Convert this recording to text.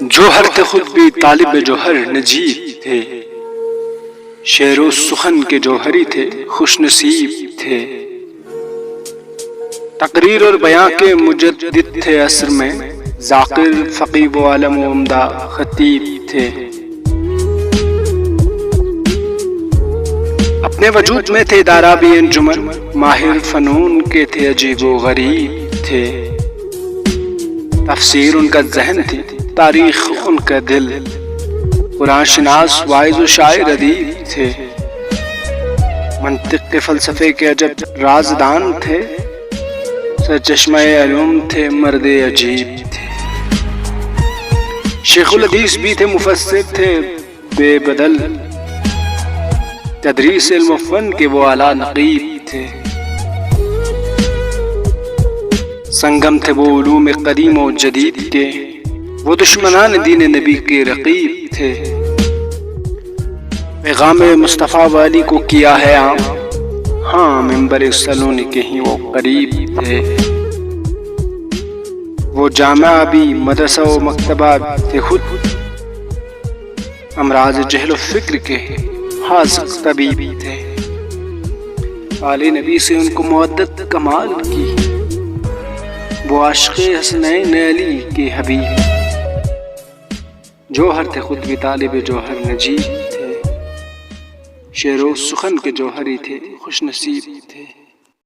جوہر تھے خود بھی طالب جوہر نجیب تھے، شعر و سخن کے جوہری تھے، خوش نصیب تھے، تقریر اور بیاں کے مجدد تھے عصر میں، ذاکر فقیہ و عالم و عمدہ خطیب تھے، اپنے وجود میں تھے دارابی انجمن، ماہر فنون کے تھے، عجیب و غریب تھے، تفسیر ان کا ذہن تھی، تاریخ ان کا دل، قرآن شناس واعظ و شاعر ادیب تھے، منطق کے فلسفے کے عجب رازدان تھے، سرچشمہ علوم تھے، مرد عجیب تھے، شیخ الحدیث بھی تھے، مفسر تھے بے بدل، تدریس علم و فن کے وہ اعلیٰ نقیب تھے، سنگم تھے وہ علوم قدیم و جدید کے، وہ دشمنان دین نبی کے رقیب تھے، پیغام مصطفیٰ والی کو کیا ہے عام، ہاں منبر سلونی کے ہی وہ قریب تھے، وہ جامعہ بھی مدرسہ و مکتبہ تھے خود، امراض جہل و فکر کے حاذق طبیب تھے، آل نبی سے ان کو مودت کمال کی، وہ عاشق حسنین علی کے حبیب، جوہر تھے خود بھی طالب جوہر نجیب تھے، شعر و سخن کے جوہری تھے، خوش نصیب تھے۔